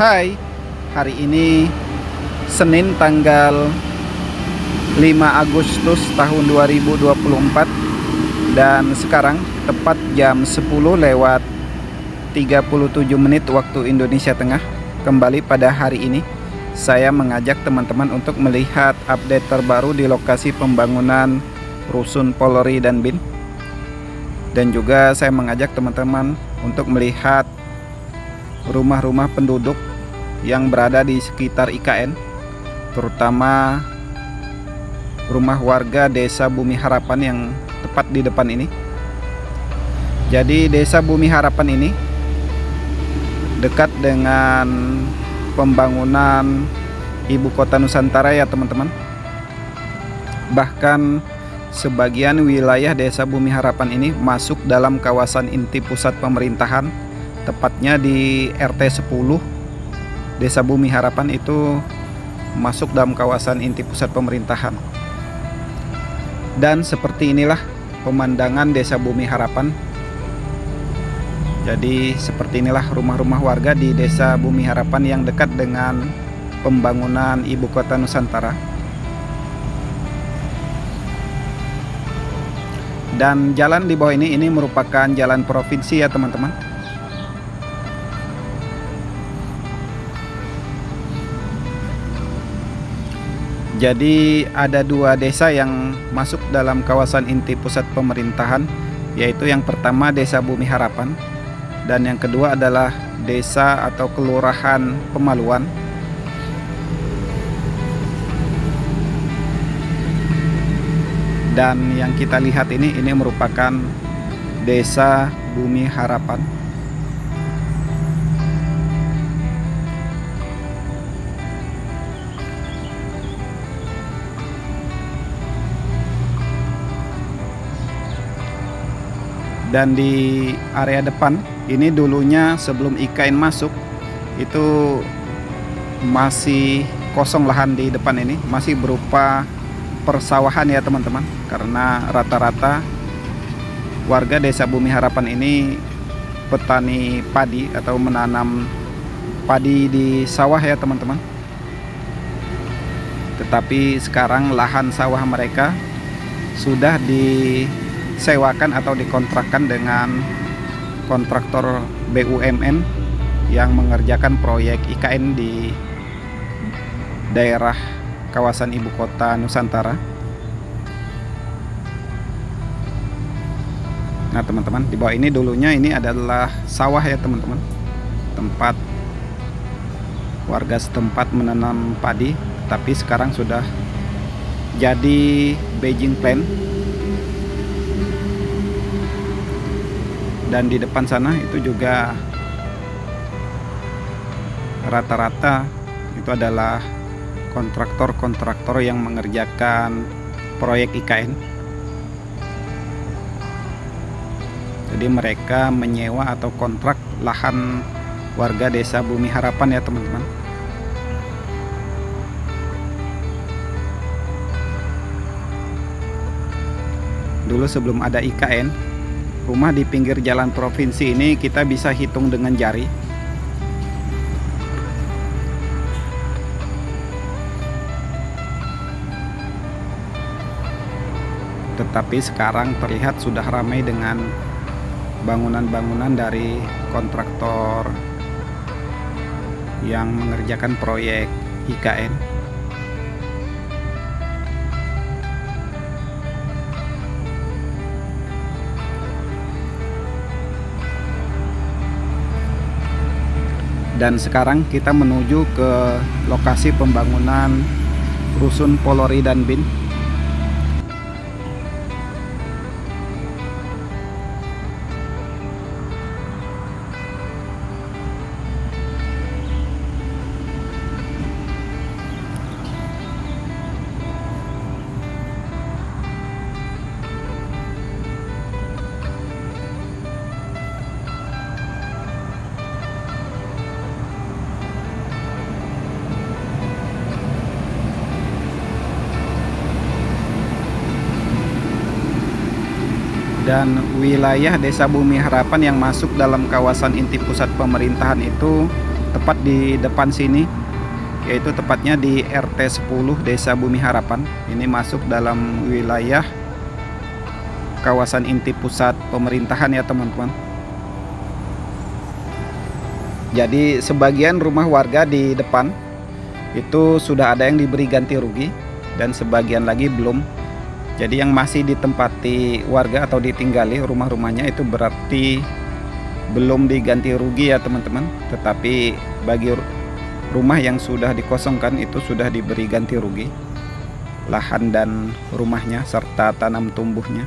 Hai, hari ini Senin tanggal 5 Agustus tahun 2024 dan sekarang tepat jam 10:37 waktu Indonesia Tengah. Kembali pada hari ini saya mengajak teman-teman untuk melihat update terbaru di lokasi pembangunan Rusun Polri dan BIN. Dan juga saya mengajak teman-teman untuk melihat rumah-rumah penduduk yang berada di sekitar IKN, terutama rumah warga Desa Bumi Harapan yang tepat di depan ini. Jadi Desa Bumi Harapan ini dekat dengan pembangunan ibu kota Nusantara ya teman-teman. Bahkan sebagian wilayah Desa Bumi Harapan ini masuk dalam kawasan inti pusat pemerintahan, tepatnya di RT 10 Desa Bumi Harapan itu masuk dalam kawasan inti pusat pemerintahan. Dan seperti inilah pemandangan Desa Bumi Harapan. Jadi seperti inilah rumah-rumah warga di Desa Bumi Harapan yang dekat dengan pembangunan ibu kota Nusantara. Dan jalan di bawah ini merupakan jalan provinsi ya teman-teman. Jadi ada dua desa yang masuk dalam kawasan inti pusat pemerintahan, yaitu yang pertama Desa Bumi Harapan dan yang kedua adalah desa atau kelurahan Pemaluan. Dan yang kita lihat ini merupakan Desa Bumi Harapan. Dan di area depan ini dulunya sebelum IKN masuk itu masih kosong lahan di depan ini, masih berupa persawahan ya teman-teman, karena rata-rata warga Desa Bumi Harapan ini petani padi atau menanam padi di sawah ya teman-teman. Tetapi sekarang lahan sawah mereka sudah disewakan atau dikontrakkan dengan kontraktor BUMN yang mengerjakan proyek IKN di daerah kawasan ibu kota Nusantara. Nah teman-teman, di bawah ini dulunya ini adalah sawah ya teman-teman, tempat warga setempat menanam padi, tapi sekarang sudah jadi Beijing Plain. Dan di depan sana itu juga rata-rata itu adalah kontraktor-kontraktor yang mengerjakan proyek IKN. Jadi mereka menyewa atau kontrak lahan warga Desa Bumi Harapan ya teman-teman. Dulu sebelum ada IKN, rumah di pinggir jalan provinsi ini kita bisa hitung dengan jari. Tetapi sekarang terlihat sudah ramai dengan bangunan-bangunan dari kontraktor yang mengerjakan proyek IKN. Dan sekarang kita menuju ke lokasi pembangunan Rusun Polri dan BIN. dan wilayah Desa Bumi Harapan yang masuk dalam kawasan inti pusat pemerintahan itu tepat di depan sini, yaitu tepatnya di RT 10 Desa Bumi Harapan. Ini masuk dalam wilayah kawasan inti pusat pemerintahan ya teman-teman. Jadi sebagian rumah warga di depan itu sudah ada yang diberi ganti rugi dan sebagian lagi belum. Jadi yang masih ditempati warga atau ditinggali rumah-rumahnya itu berarti belum diganti rugi ya teman-teman. Tetapi bagi rumah yang sudah dikosongkan itu sudah diberi ganti rugi lahan dan rumahnya serta tanam tumbuhnya.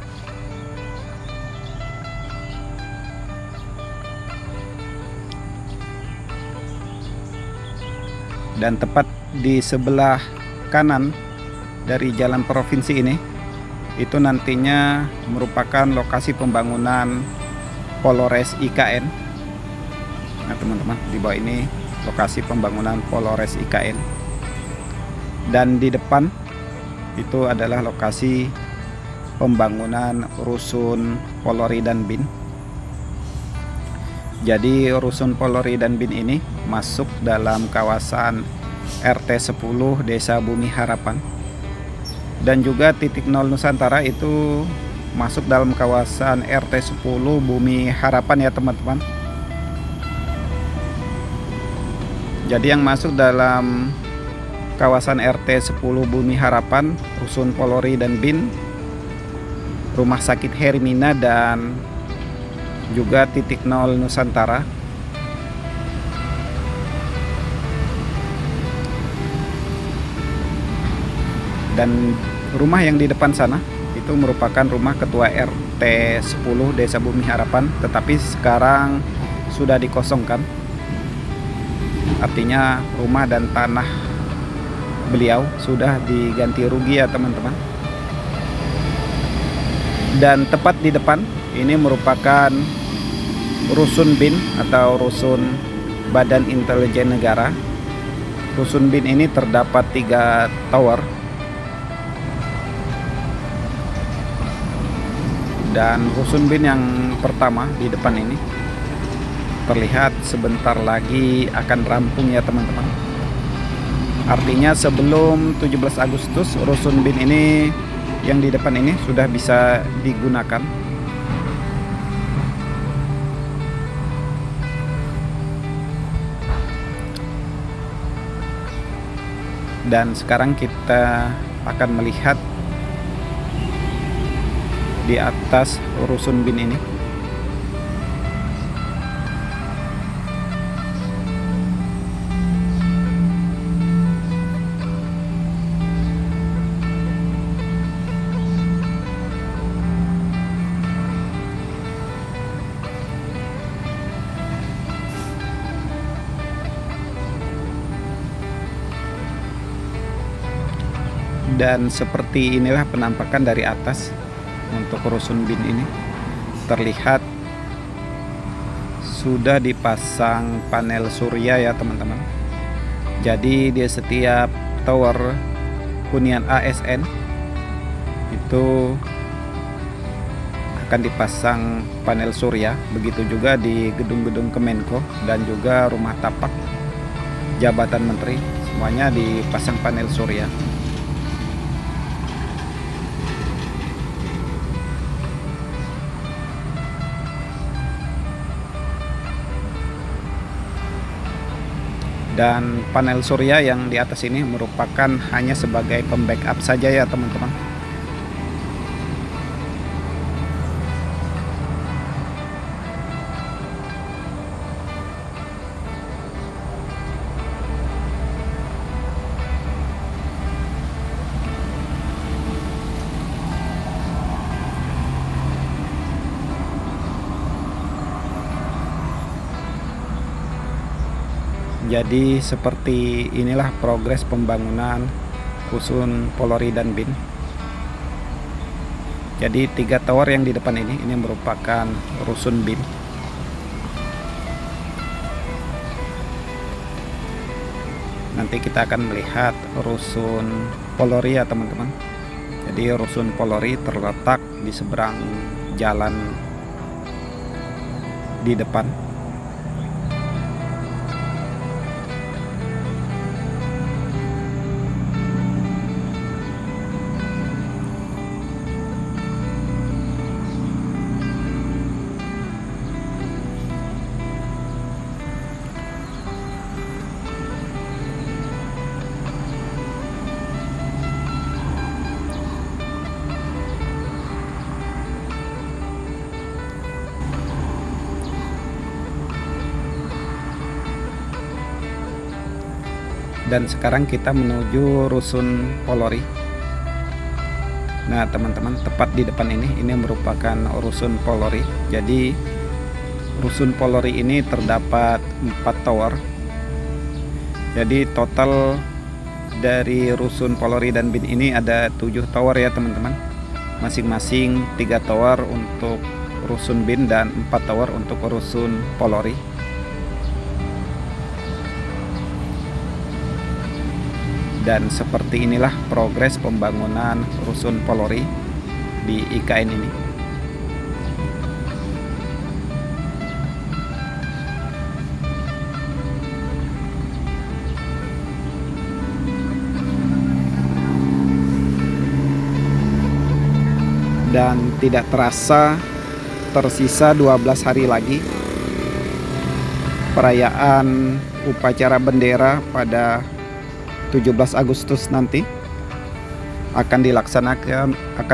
Dan tepat di sebelah kanan dari jalan provinsi ini itu nantinya merupakan lokasi pembangunan Polores IKN. Nah teman-teman, di bawah ini lokasi pembangunan Polores IKN, dan di depan itu adalah lokasi pembangunan Rusun Polori dan BIN. Jadi Rusun Polori dan BIN ini masuk dalam kawasan RT 10 Desa Bumi Harapan, dan juga titik nol Nusantara itu masuk dalam kawasan RT 10 Bumi Harapan ya teman-teman. Jadi yang masuk dalam kawasan RT 10 Bumi Harapan, Rusun Polori dan BIN, Rumah Sakit Hermina, dan juga titik nol Nusantara. Dan rumah yang di depan sana itu merupakan rumah ketua RT 10 Desa Bumi Harapan, tetapi sekarang sudah dikosongkan. Artinya rumah dan tanah beliau sudah diganti rugi ya teman-teman. Dan tepat di depan ini merupakan Rusun BIN atau Rusun Badan Intelijen Negara. Rusun BIN ini terdapat 3 tower, dan Rusun BIN yang pertama di depan ini terlihat sebentar lagi akan rampung ya teman-teman. Artinya sebelum 17 Agustus Rusun BIN ini yang di depan ini sudah bisa digunakan. Dan sekarang kita akan melihat di atas Rusun BIN ini. Dan seperti inilah penampakan dari atas untuk Rusun BIN ini. Terlihat sudah dipasang panel surya ya teman-teman. Jadi di setiap tower hunian ASN itu akan dipasang panel surya. Begitu juga di gedung-gedung Kemenko dan juga rumah tapak jabatan menteri, semuanya dipasang panel surya. Dan panel surya yang di atas ini merupakan hanya sebagai pembackup saja ya teman-teman. Jadi seperti inilah progres pembangunan Rusun Polori dan BIN. Jadi 3 tower yang di depan ini merupakan Rusun BIN. Nanti kita akan melihat Rusun Polori ya teman-teman. Jadi Rusun Polori terletak di seberang jalan di depan. Dan sekarang kita menuju Rusun Polori. Nah teman-teman, tepat di depan ini merupakan Rusun Polori. Jadi Rusun Polori ini terdapat 4 tower. Jadi total dari Rusun Polori dan BIN ini ada 7 tower ya teman-teman. Masing-masing 3 tower untuk Rusun BIN dan 4 tower untuk Rusun Polori. Dan seperti inilah progres pembangunan Rusun Polori di IKN ini. Dan tidak terasa tersisa 12 hari lagi perayaan upacara bendera pada 17 Agustus nanti akan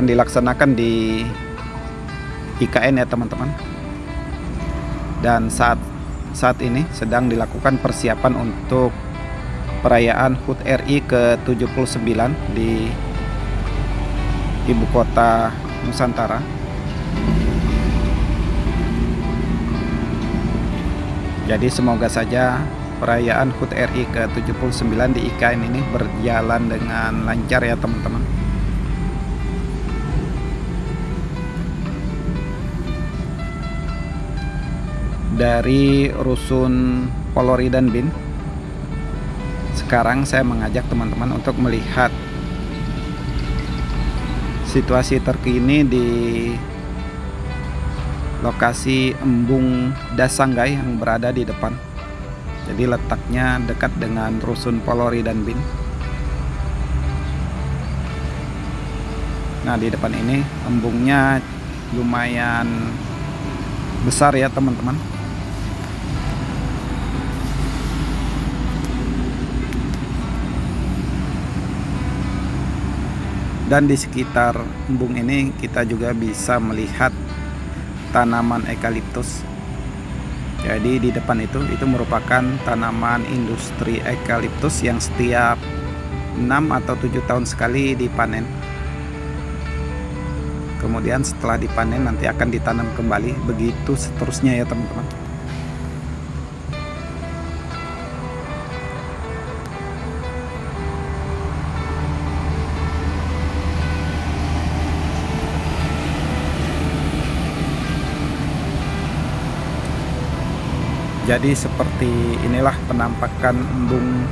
dilaksanakan di IKN ya teman-teman. Dan saat ini sedang dilakukan persiapan untuk perayaan HUT RI ke-79 di ibu kota Nusantara. Jadi semoga saja perayaan HUT RI ke-79 di IKN ini berjalan dengan lancar ya teman-teman. Dari Rusun Polori dan BIN, sekarang saya mengajak teman-teman untuk melihat situasi terkini di lokasi Embung Dasanggai yang berada di depan. Jadi letaknya dekat dengan Rusun Polori dan BIN. Nah di depan ini embungnya lumayan besar ya teman-teman. Dan di sekitar embung ini kita juga bisa melihat tanaman eukaliptus. Jadi di depan itu merupakan tanaman industri eukaliptus yang setiap 6 atau 7 tahun sekali dipanen. Kemudian setelah dipanen nanti akan ditanam kembali, begitu seterusnya ya teman-teman. Jadi seperti inilah penampakan Embung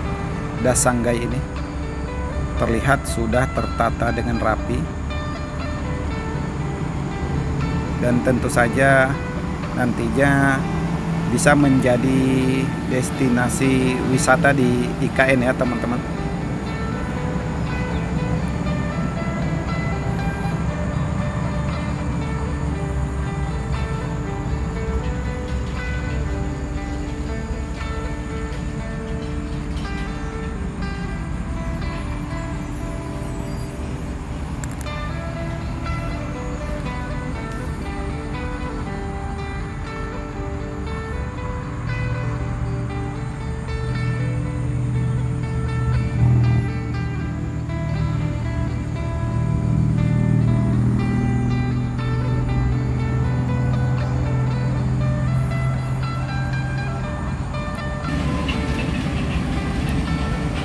Dasanggai ini. Terlihat sudah tertata dengan rapi. Dan tentu saja nantinya bisa menjadi destinasi wisata di IKN ya teman-teman.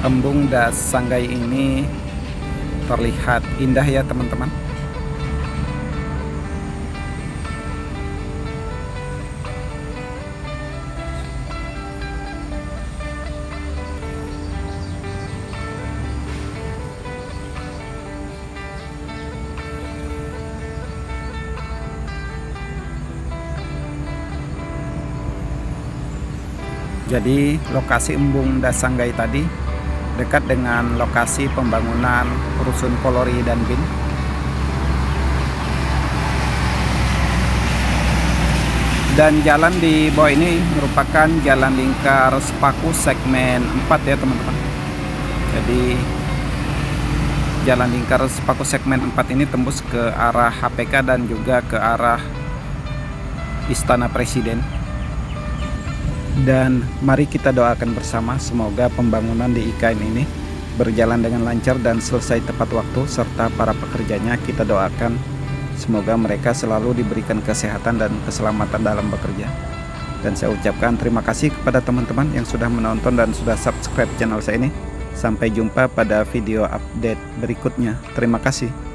Embung Dasanggai ini terlihat indah ya teman-teman. Jadi lokasi Embung Dasanggai tadi dekat dengan lokasi pembangunan Rusun Polori dan BIN. Dan jalan di bawah ini merupakan jalan lingkar Sepaku segmen 4 ya teman-teman. Jadi jalan lingkar Sepaku segmen 4 ini tembus ke arah HPK dan juga ke arah Istana Presiden. Dan mari kita doakan bersama semoga pembangunan di IKN ini berjalan dengan lancar dan selesai tepat waktu, serta para pekerjanya kita doakan semoga mereka selalu diberikan kesehatan dan keselamatan dalam bekerja. Dan saya ucapkan terima kasih kepada teman-teman yang sudah menonton dan sudah subscribe channel saya ini. Sampai jumpa pada video update berikutnya. Terima kasih.